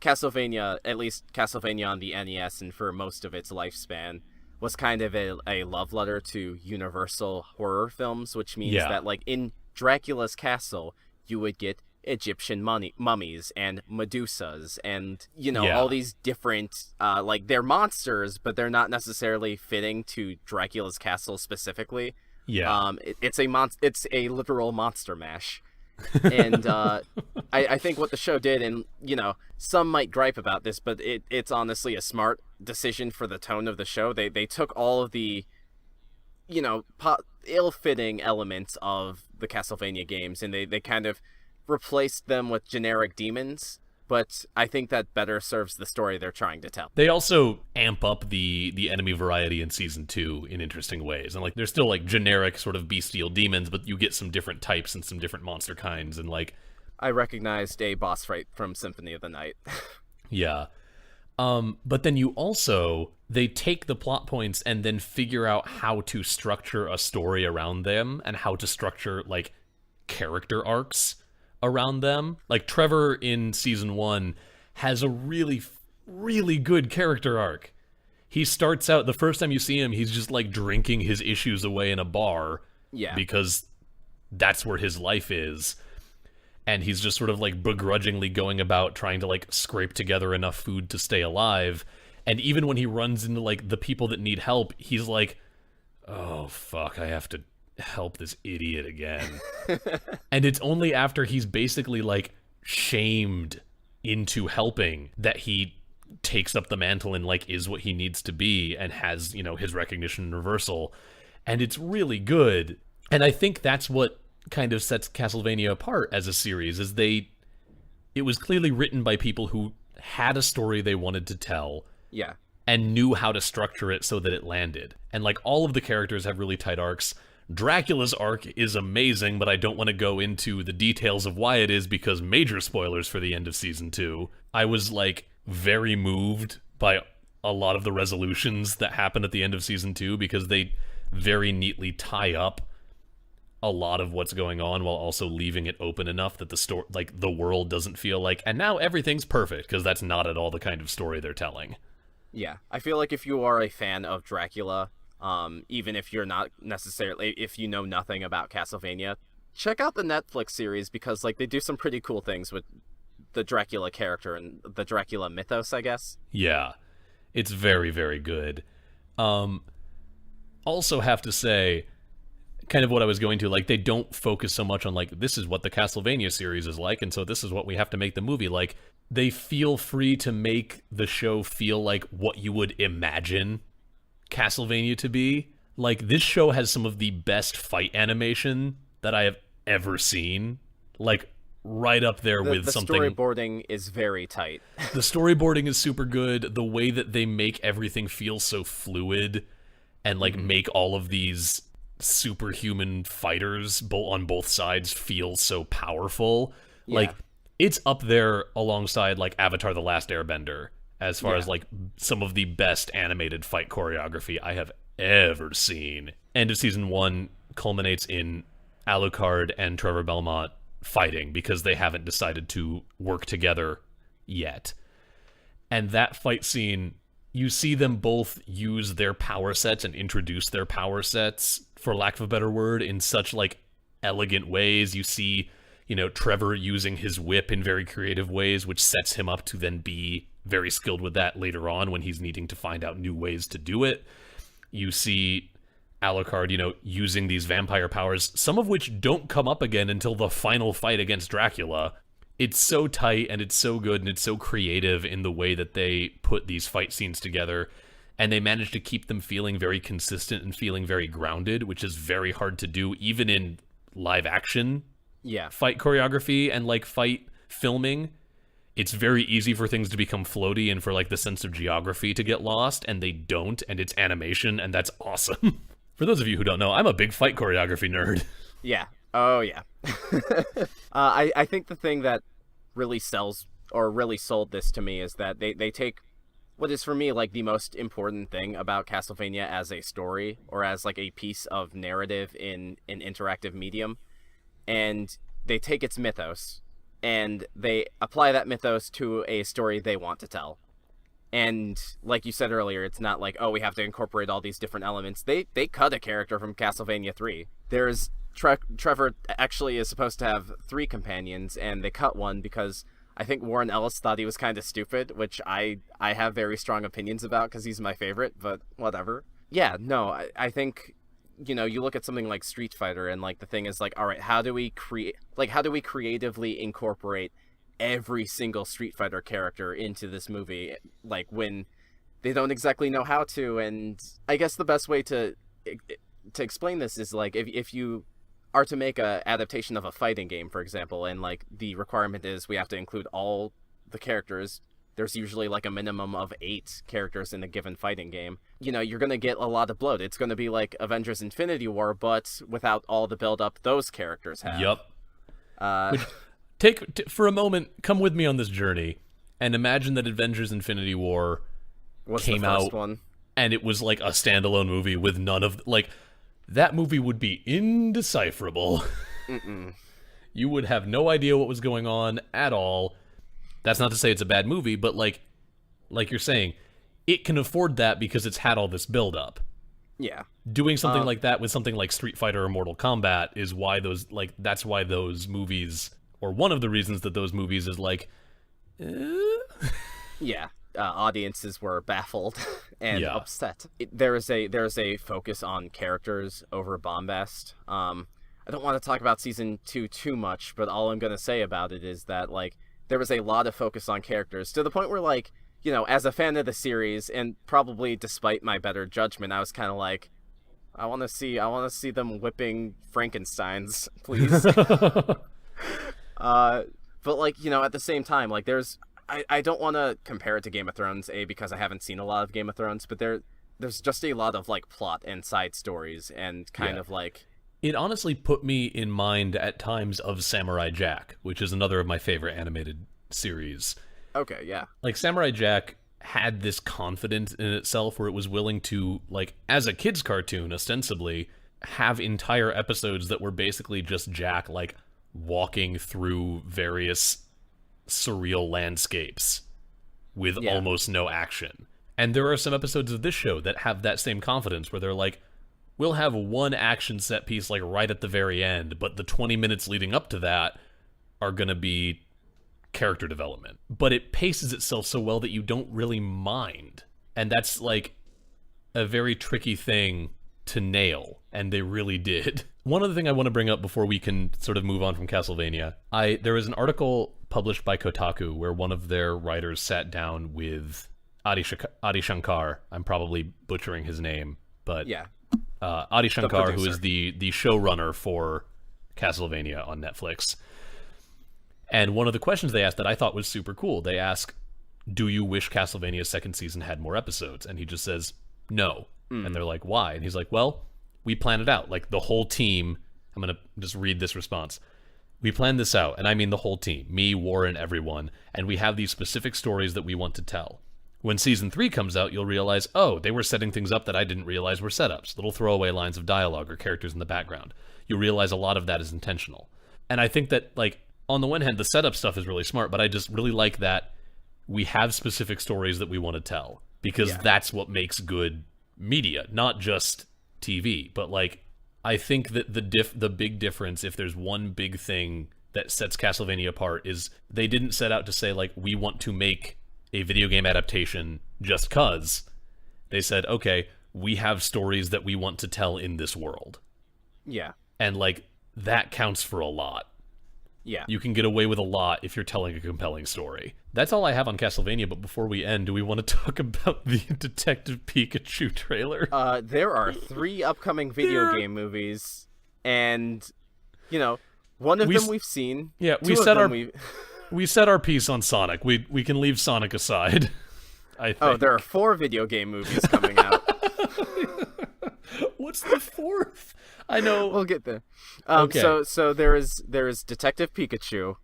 Castlevania, at least Castlevania on the NES and for most of its lifespan, was kind of a love letter to Universal horror films, which means that, like, in Dracula's castle, you would get Egyptian mummies and Medusas and, all these different, like, they're monsters, but they're not necessarily fitting to Dracula's castle specifically. Yeah. It's a literal monster mash. And I think what the show did, and, some might gripe about this, but it's honestly a smart decision for the tone of the show. They took all of the, ill-fitting elements of the Castlevania games, and they kind of replaced them with generic demons, but I think that better serves the story they're trying to tell. They also amp up the enemy variety in Season 2 in interesting ways. And, like, they're still, like, generic sort of bestial demons, but you get some different types and some different monster kinds, and, like... I recognized a boss fight from Symphony of the Night. Yeah. But then you also... They take the plot points and then figure out how to structure a story around them and how to structure, like, character arcs around them. Like, Trevor in Season 1 has a really, really good character arc. He starts out, the first time you see him, he's just, like, drinking his issues away in a bar. Yeah. Because that's where his life is. And he's just sort of, like, begrudgingly going about trying to, like, scrape together enough food to stay alive. And even when he runs into, like, the people that need help, he's like, oh, fuck, I have to help this idiot again. And it's only after he's basically, like, shamed into helping that he takes up the mantle and, like, is what he needs to be and has, his recognition and reversal. And it's really good. And I think that's what kind of sets Castlevania apart as a series, is it was clearly written by people who had a story they wanted to tell. Yeah. And knew how to structure it so that it landed. And, like, all of the characters have really tight arcs. Dracula's arc is amazing, but I don't want to go into the details of why it is because major spoilers for the end of Season 2. I was, like, very moved by a lot of the resolutions that happen at the end of Season 2 because they very neatly tie up a lot of what's going on while also leaving it open enough that the world doesn't feel like, and now everything's perfect, because that's not at all the kind of story they're telling. Yeah, I feel like if you are a fan of Dracula, even if you're not necessarily, if you know nothing about Castlevania, check out the Netflix series because, like, they do some pretty cool things with the Dracula character and the Dracula mythos, I guess. Yeah, it's very, very good. Also have to say, kind of what I was going to. Like, they don't focus so much on, like, this is what the Castlevania series is like, and so this is what we have to make the movie. Like, they feel free to make the show feel like what you would imagine Castlevania to be. Like, this show has some of the best fight animation that I have ever seen. Like, right up there with something. The storyboarding is very tight. The storyboarding is super good. The way that they make everything feel so fluid and, like, make all of these superhuman fighters on both sides feel so powerful. Yeah. Like, it's up there alongside, like, Avatar: The Last Airbender as far as, like, some of the best animated fight choreography I have ever seen. End of season 1 culminates in Alucard and Trevor Belmont fighting because they haven't decided to work together yet. And that fight scene, you see them both use their power sets and introduce their power sets, for lack of a better word, in such, like, elegant ways. You see, you know, Trevor using his whip in very creative ways, which sets him up to then be very skilled with that later on when he's needing to find out new ways to do it. You see Alucard, you know, using these vampire powers, some of which don't come up again until the final fight against Dracula. It's so tight, and it's so good, and it's so creative in the way that they put these fight scenes together, and they manage to keep them feeling very consistent and feeling very grounded, which is very hard to do, even in live action fight choreography and, like, fight filming. It's very easy for things to become floaty and for, like, the sense of geography to get lost, and they don't, and it's animation, and that's awesome. For those of you who don't know, I'm a big fight choreography nerd. Yeah. Oh, yeah. I think the thing that really sells, or really sold this to me, is that they take what is, for me, like, the most important thing about Castlevania as a story, or as, like, a piece of narrative in an interactive medium, and they take its mythos, and they apply that mythos to a story they want to tell. And like you said earlier, it's not like, oh, we have to incorporate all these different elements. They cut a character from Castlevania 3. There's Trevor actually is supposed to have 3 companions, and they cut one because I think Warren Ellis thought he was kind of stupid, which I have very strong opinions about because he's my favorite, but whatever. Yeah, no, I think, you know, you look at something like Street Fighter, and, like, the thing is, like, all right, how do we creatively incorporate every single Street Fighter character into this movie, like, when they don't exactly know how to? And I guess the best way to explain this is, like, if you are to make a adaptation of a fighting game, for example, and, like, the requirement is we have to include all the characters. There's usually, like, a minimum of 8 characters in a given fighting game. You know, you're gonna get a lot of bloat. It's gonna be like Avengers Infinity War, but without all the build-up those characters have. Yup. For a moment, come with me on this journey, and imagine that Avengers Infinity War came out, and it was, like, a standalone movie with none of, like, that movie would be indecipherable. You would have no idea what was going on at all. That's not to say it's a bad movie, but, like you're saying, it can afford that because it's had all this build-up. Yeah. Doing something like that with something like Street Fighter or Mortal Kombat is why those, like, that's why those movies, or one of the reasons that those movies is, like, Yeah. Audiences were baffled and upset. There is a focus on characters over bombast. I don't want to talk about season 2 too much, but all I'm going to say about it is that, like, there was a lot of focus on characters, to the point where, like, you know, as a fan of the series, and probably despite my better judgment, I was kind of like, I want to see them whipping Frankensteins, please. But, like, you know, at the same time, like, I don't want to compare it to Game of Thrones, because I haven't seen a lot of Game of Thrones, but there's just a lot of, like, plot and side stories, and kind of, like... It honestly put me in mind at times of Samurai Jack, which is another of my favorite animated series. Okay, yeah. Like, Samurai Jack had this confidence in itself where it was willing to, like, as a kid's cartoon, ostensibly, have entire episodes that were basically just Jack, like, walking through various surreal landscapes with almost no action. And there are some episodes of this show that have that same confidence, where they're like, we'll have one action set piece, like, right at the very end, but the 20 minutes leading up to that are gonna be character development. But it paces itself so well that you don't really mind. And that's, like, a very tricky thing to nail, and they really did. One other thing I want to bring up before we can sort of move on from Castlevania, there was an article published by Kotaku where one of their writers sat down with Adi Shankar. I'm probably butchering his name, but Yeah. Adi Shankar, who is the showrunner for Castlevania on Netflix. And one of the questions they asked that I thought was super cool, they ask, do you wish Castlevania's second season had more episodes? And he just says, no. And they're like, why? And he's like, well, we planned it out. Like, the whole team, I'm going to just read this response. We planned this out, and I mean the whole team, me, Warren, everyone, and we have these specific stories that we want to tell. When season 3 comes out, you'll realize, oh, they were setting things up that I didn't realize were setups, little throwaway lines of dialogue or characters in the background. You'll realize a lot of that is intentional. And I think that, like, on the one hand, the setup stuff is really smart, but I just really like that we have specific stories that we want to tell, because that's what makes good media, not just TV. But, like, I think that the big difference, if there's one big thing that sets Castlevania apart, is they didn't set out to say, like, we want to make a video game adaptation just cause. They said, okay, we have stories that we want to tell in this world. Yeah. And, like, that counts for a lot. Yeah. You can get away with a lot if you're telling a compelling story. That's all I have on Castlevania, but before we end, do we want to talk about the Detective Pikachu trailer? There are 3 upcoming video game movies, and, you know, one of them we've seen. Yeah, we set our piece on Sonic. We can leave Sonic aside, I think. Oh, there are 4 video game movies coming out. What's the 4th? I know. We'll get there. Okay. So there is Detective Pikachu.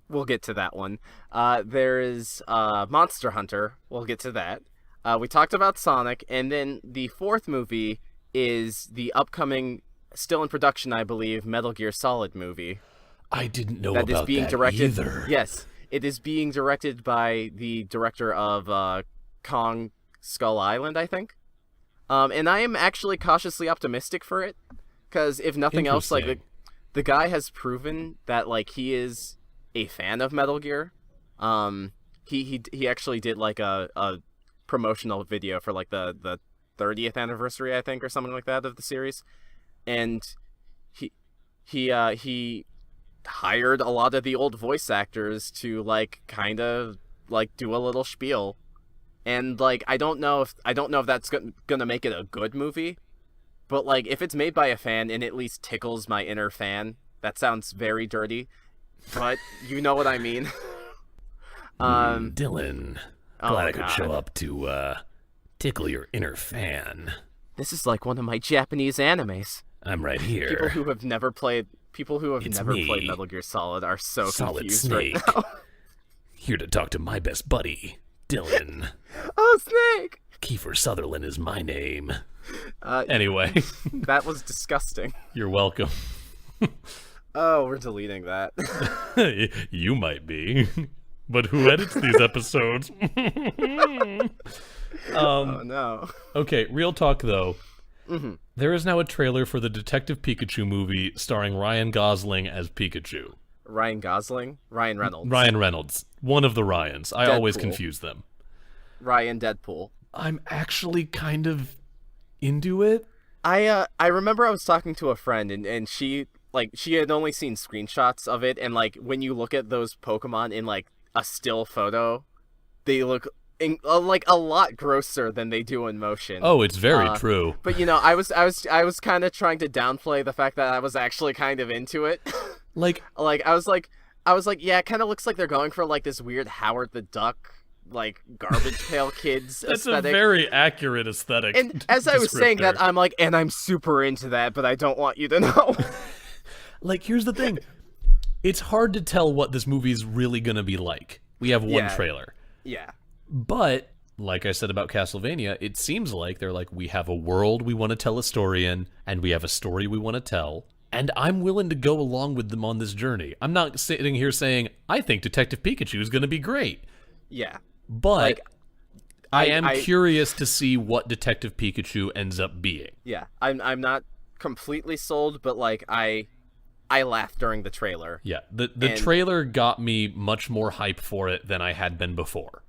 We'll get to that one. There is Monster Hunter. We'll get to that. We talked about Sonic, and then the 4th movie is the upcoming, still in production, I believe, Metal Gear Solid movie. I didn't know about that directed, either. Yes, it is being directed by the director of Kong Skull Island, I think. And I am actually cautiously optimistic for it, because if nothing else, like the guy has proven that, like, he is a fan of Metal Gear. He actually did, like, a promotional video for, like, the 30th anniversary, I think, or something like that, of the series, and he hired a lot of the old voice actors to, like, kind of, like, do a little spiel. And, like, I don't know if that's gonna make it a good movie, but, like, if it's made by a fan and at least tickles my inner fan, that sounds very dirty, but you know what I mean. Dylan, glad I could show up to tickle your inner fan. This is like one of my Japanese animes. I'm right here. People who have never played Metal Gear Solid are so Solid confused Snake. right now. Here to talk to my best buddy, Dylan. Oh, Snake! Kiefer Sutherland is my name. Anyway. That was disgusting. You're welcome. Oh, we're deleting that. You might be. But who edits these episodes? Oh, no. Okay, real talk, though. Mm-hmm. There is now a trailer for the Detective Pikachu movie starring Ryan Gosling as Pikachu. Ryan Gosling? Ryan Reynolds. Ryan Reynolds. One of the Ryans. I always Deadpool. confuse them. Ryan Deadpool. I'm actually kind of into it. I remember I was talking to a friend, and she had only seen screenshots of it, and, like, when you look at those Pokemon in, like, a still photo, they look like a lot grosser than they do in motion. Oh, it's very true. But, you know, I was kind of trying to downplay the fact that I was actually kind of into it. Like I was like, yeah, it kind of looks like they're going for, like, this weird Howard the Duck, like, Garbage Pail Kids that's aesthetic. a very accurate aesthetic. And as I was saying that, I'm like, and I'm super into that, but I don't want you to know. Like, here's the thing. It's hard to tell what this movie's really gonna be like. We have one trailer. Yeah. But, like I said about Castlevania, it seems like they're like, we have a world we want to tell a story in, and we have a story we want to tell, and I'm willing to go along with them on this journey. I'm not sitting here saying, I think Detective Pikachu is going to be great. Yeah. But Like, I am curious to see what Detective Pikachu ends up being. Yeah. I'm not completely sold, but, like, I laughed during the trailer. Yeah. The trailer got me much more hype for it than I had been before.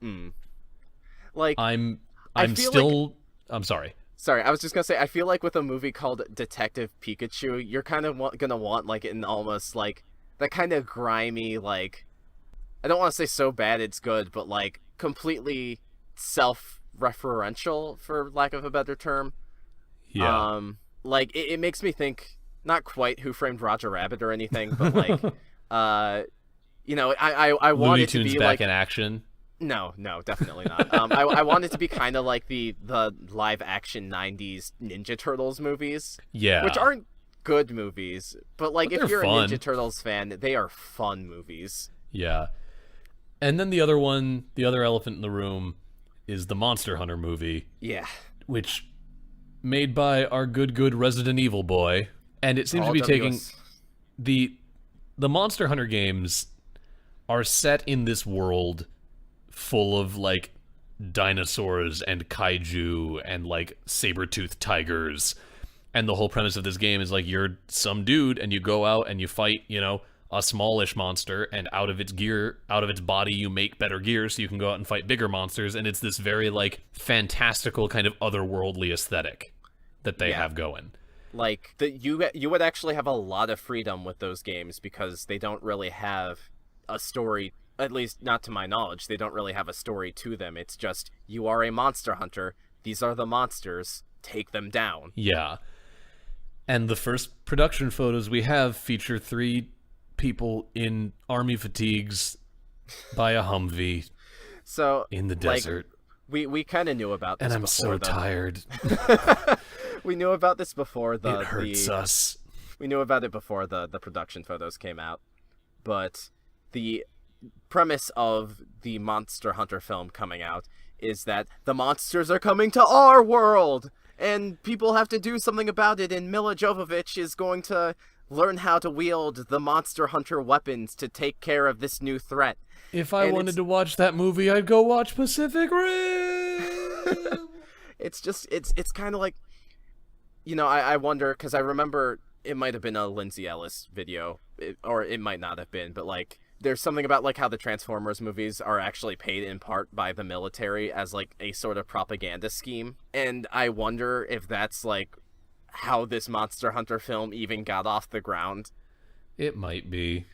Like, I'm feel still... I'm sorry. Sorry, I was just gonna say, I feel like with a movie called Detective Pikachu, you're kind of gonna want, like, an almost, like, that kind of grimy, like, I don't want to say so bad it's good, but, like, completely self-referential, for lack of a better term. Yeah. Like, it makes me think, not quite Who Framed Roger Rabbit or anything, but, like, you know, I want Looney it to Tunes be, back like, in action. no, definitely not. I want it to be kind of like the live action '90s Ninja Turtles movies, Yeah. which aren't good movies, but like But if they're you're fun. a Ninja Turtles fan, they are fun movies. Yeah. And then the other one, the other elephant in the room, is the Monster Hunter movie, Yeah, which made by our good Resident Evil boy, and it seems to all be taking WS. the Monster Hunter games are set in this world full of like dinosaurs and kaiju and like saber-toothed tigers, and the whole premise of this game is like you're some dude and you go out and you fight, you know, a smallish monster, and out of its body you make better gear so you can go out and fight bigger monsters, and it's this very like fantastical kind of otherworldly aesthetic that they have going. Like you would actually have a lot of freedom with those games because they don't really have a story. At least not to my knowledge, they don't really have a story to them. It's just you are a monster hunter. These are the monsters. Take them down. Yeah. And the first production photos we have feature 3 people in army fatigues by a Humvee So in the like, desert. we kind of knew about this And I'm before, so though. tired. We knew about this before It hurts us. we knew about it before the production photos came out. But the premise of the Monster Hunter film coming out is that the monsters are coming to our world and people have to do something about it, and Mila Jovovich is going to learn how to wield the Monster Hunter weapons to take care of this new threat. If I And wanted to watch that movie, I'd go watch Pacific Rim. It's just it's kind of like, you know, I wonder, because I remember it might have been a Lindsay Ellis video, or it might not have been, but like there's something about like how the Transformers movies are actually paid in part by the military as like a sort of propaganda scheme, and I wonder if that's like how this Monster Hunter film even got off the ground. It might be.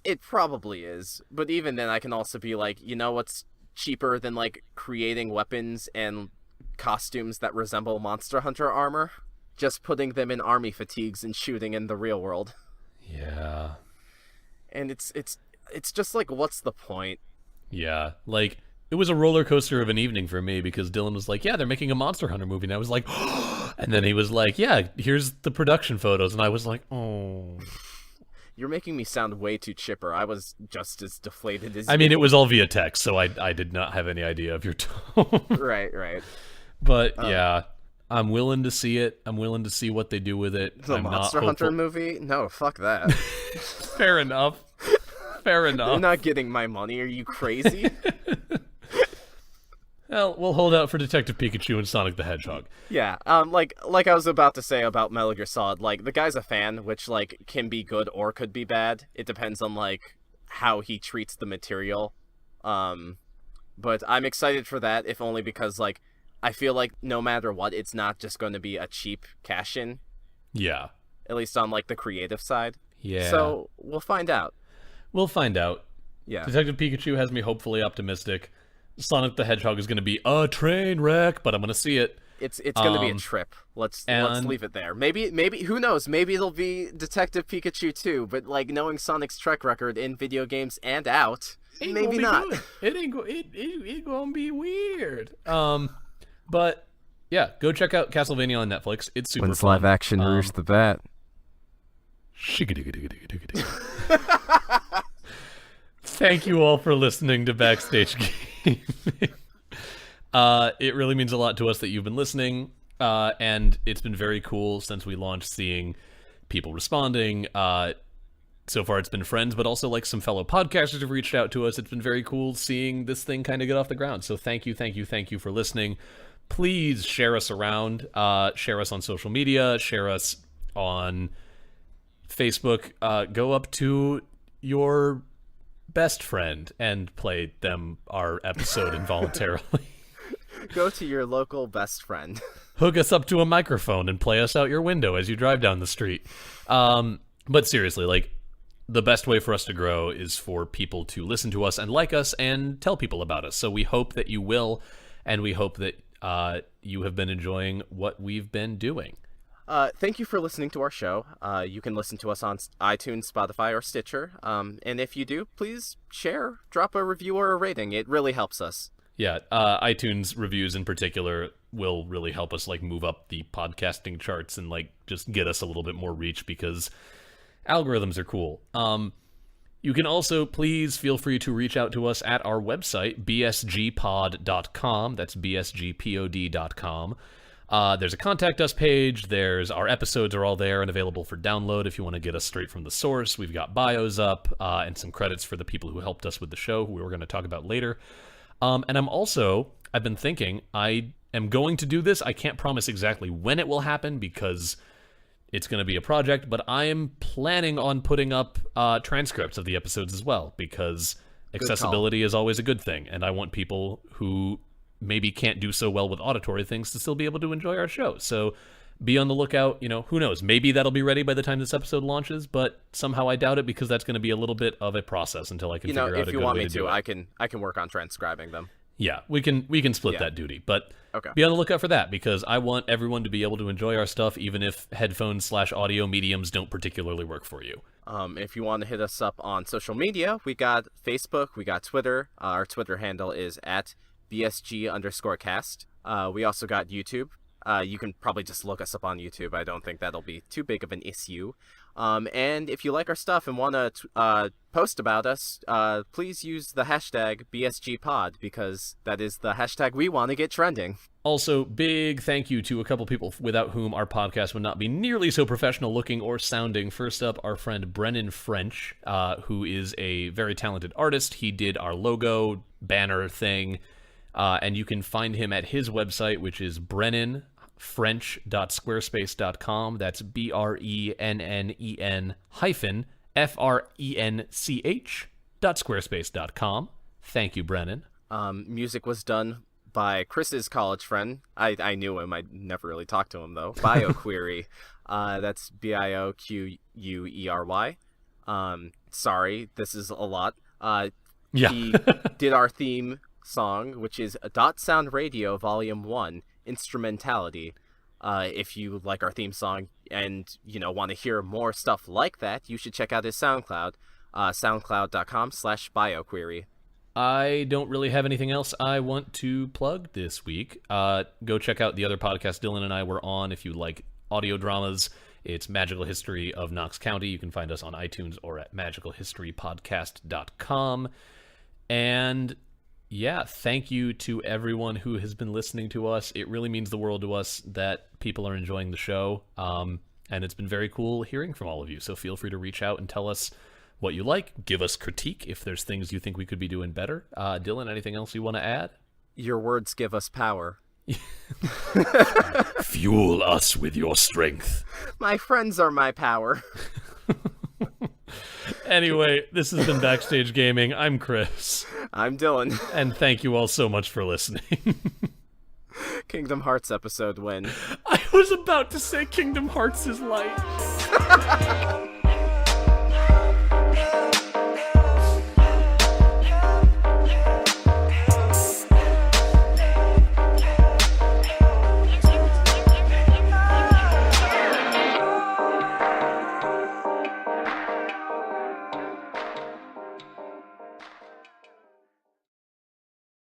It probably is, but even then I can also be like, you know what's cheaper than like creating weapons and costumes that resemble Monster Hunter armor? Just putting them in army fatigues and shooting in the real world. Yeah. And it's just like, what's the point? Yeah. Like, it was a roller coaster of an evening for me because Dylan was like, yeah, they're making a Monster Hunter movie. And I was like, and then he was like, yeah, here's the production photos. And I was like, oh. You're making me sound way too chipper. I was just as deflated as I mean, it was all via text, so I did not have any idea of your tone. Right. But yeah, I'm willing to see it. I'm willing to see what they do with it. The I'm Monster not Hunter movie? No, fuck that. Fair enough. Fair enough. You're not getting my money. Are you crazy? Well, we'll hold out for Detective Pikachu and Sonic the Hedgehog. Yeah, like I was about to say about Metal Gear Solid, like, the guy's a fan, which, like, can be good or could be bad. It depends on, like, how he treats the material. But I'm excited for that, if only because, like, I feel like no matter what, it's not just going to be a cheap cash-in, Yeah. at least on, like, the creative side. Yeah. So, we'll find out. We'll find out. Yeah. Detective Pikachu has me hopefully optimistic. Sonic the Hedgehog is going to be a train wreck, but I'm going to see it. It's going to be a trip. Let's leave it there. Maybe who knows? Maybe it'll be Detective Pikachu 2, but like knowing Sonic's track record in video games and out, maybe not. Good. It ain't it gonna be weird. But yeah, go check out Castlevania on Netflix. It's super When's fun. live action Rouge the Bat? Thank you all for listening to Backstage Gaming. It really means a lot to us that you've been listening, and it's been very cool since we launched seeing people responding. So far it's been friends, but also like some fellow podcasters have reached out to us. It's been very cool seeing this thing kind of get off the ground. So thank you for listening. Please share us around, share us on social media, share us on Facebook. Go up to your best friend and play them our episode involuntarily. Go to your local best friend. Hook us up to a microphone and play us out your window as you drive down the street. But seriously, like, the best way for us to grow is for people to listen to us and like us and tell people about us. So we hope that you will, and we hope that you have been enjoying what we've been doing. Thank you for listening to our show. You can listen to us on iTunes, Spotify, or Stitcher. And if you do, please share, drop a review or a rating. It really helps us. Yeah, iTunes reviews in particular will really help us, like, move up the podcasting charts and, like, just get us a little bit more reach, because algorithms are cool. You can also please feel free to reach out to us at our website, bsgpod.com. That's bsgpod.com. There's a contact us page. There's our episodes are all there and available for download if you want to get us straight from the source. We've got bios up and some credits for the people who helped us with the show, who we're going to talk about later. And I've been thinking, I am going to do this. I can't promise exactly when it will happen because it's going to be a project, but I am planning on putting up transcripts of the episodes as well, because accessibility is always a good thing, and I want people who maybe can't do so well with auditory things to still be able to enjoy our show. So be on the lookout. You know, who knows? Maybe that'll be ready by the time this episode launches, but somehow I doubt it, because that's going to be a little bit of a process until I can figure out a good way to do it. If you want me to, I can work on transcribing them. Yeah, we can split that duty, but be on the lookout for that, because I want everyone to be able to enjoy our stuff, even if headphones/audio mediums don't particularly work for you. If you want to hit us up on social media, we got Facebook, we got Twitter. Our Twitter handle is at BSG_cast. We also got YouTube. You can probably just look us up on YouTube. I don't think that'll be too big of an issue. And if you like our stuff and want to post about us, please use the hashtag BSGPod, because that is the hashtag we want to get trending. Also, big thank you to a couple people without whom our podcast would not be nearly so professional looking or sounding. First up, our friend Brennan French, who is a very talented artist. He did our logo banner thing, and you can find him at his website, which is brennenfrench.squarespace.com. That's BRENNEN-FRENCH.squarespace.com. Thank you, Brennan. Music was done by Chris's college friend. I knew him. I never really talked to him, though. BioQuery. That's BIOQUERY. Sorry, this is a lot. He did our theme song, which is Dot Sound Radio Volume 1, Instrumentality. If you like our theme song and, want to hear more stuff like that, you should check out his SoundCloud, soundcloud.com/BioQuery. I don't really have anything else I want to plug this week. Go check out the other podcast Dylan and I were on if you like audio dramas. It's Magical History of Knox County. You can find us on iTunes or at magicalhistorypodcast.com. And yeah, thank you to everyone who has been listening to us. It really means the world to us that people are enjoying the show. And it's been very cool hearing from all of you. So feel free to reach out and tell us what you like. Give us critique if there's things you think we could be doing better. Dylan, anything else you want to add? Your words give us power. Fuel us with your strength. My friends are my power. Anyway, this has been Backstage Gaming. I'm Chris. I'm Dylan. And thank you all so much for listening. Kingdom Hearts episode win. I was about to say Kingdom Hearts is light.